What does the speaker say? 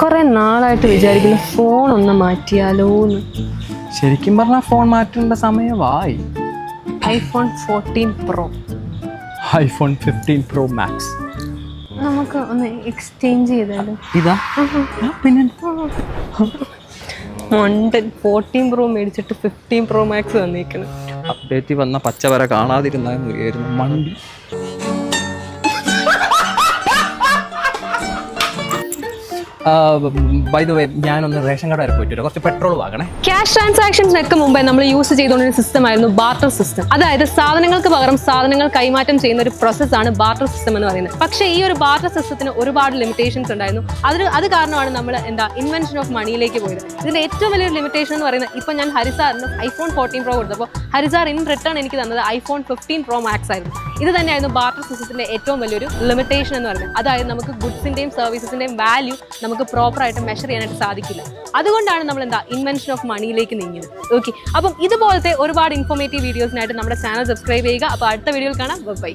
കുറെ നാളായിട്ട് വിചാരിക്കുന്നു ഫോൺ ഒന്ന് മാറ്റിയാലോന്ന്. ശരിക്കും പറഞ്ഞാൽ ഫോൺ മാറ്റേണ്ട സമയമായി. iPhone 14 Pro iPhone 15 Pro Max. നമുക്ക് ഒന്ന് എക്സ്ചേഞ്ച് ചെയ്താലോ? ഇതാ പിന്നെ മണ്ടൻ 14 Pro മേടിച്ചിട്ട് 15 Pro Max തന്നേക്കണം. അപ്ഡേറ്റ് വന്ന പച്ചവര കാണാതിരുന്നായിരുന്നു മണ്ടി. ബൈ ദ വേ, ഞാനൊന്ന് റേഷൻ കട വരെ പോയിട്ട് കുറച്ച് പെട്രോൾ വാങ്ങണേ. ക്യാഷ് ട്രാൻസാക്ഷൻസിനൊക്കെ മുമ്പേ നമ്മൾ യൂസ് ചെയ്തുകൊണ്ടിരുന്ന സിസ്റ്റം ആയിരുന്നു ബാർട്ടർ സിസ്റ്റം. അതായത് സാധനങ്ങൾക്ക് പകരം സാധനങ്ങൾ കൈമാറ്റം ചെയ്യുന്ന ഒരു പ്രോസസ്സാണ് ബാർട്ടർ സിസ്റ്റം എന്ന് പറയുന്നത്. പക്ഷേ ഈ ഒരു ബാർട്ടർ സിസ്റ്റത്തിന് ഒരുപാട് ലിമിറ്റേഷൻസ് ഉണ്ടായിരുന്നു. അത് കാരണമാണ് നമ്മൾ ഇൻവെൻഷൻ ഓഫ് മണിയിലേക്ക് പോയത്. ഇതിന്റെ ഏറ്റവും വലിയൊരു ലിമിറ്റേഷൻ എന്ന് പറയുന്നത്, ഇപ്പൊ ഞാൻ ഹരിസാറിന് iPhone 14 Pro കൊടുത്തപ്പോൾ ഹരിസാർ ഇൻ റിട്ടേൺ എനിക്ക് തന്നത് iPhone 15 Pro Max ആയിരുന്നു. ഇത് തന്നെയായിരുന്നു ബാർട്ടർ സിസ്റ്റത്തിന്റെ ഏറ്റവും വലിയൊരു ലിമിറ്റേഷൻ എന്ന് പറയുന്നത്. അതായത് നമുക്ക് ഗുഡ്സിന്റെയും സർവീസസിന്റെയും വാല്യൂ നമുക്ക് പ്രോപ്പറായിട്ട് മെഷർ ചെയ്യാനായിട്ട് സാധിക്കില്ല. അതുകൊണ്ടാണ് നമ്മൾ ഇൻവെൻഷൻ ഓഫ് മണിയിലേക്ക് നീങ്ങിയത്. ഓക്കെ, അപ്പം ഇതുപോലത്തെ ഒരുപാട് ഇൻഫോർമേറ്റീവ് വീഡിയോസിനായിട്ട് നമ്മുടെ ചാനൽ സബ്സ്ക്രൈബ് ചെയ്യുക. അപ്പോൾ അടുത്ത വീഡിയോയിൽ കാണാം. ബൈ.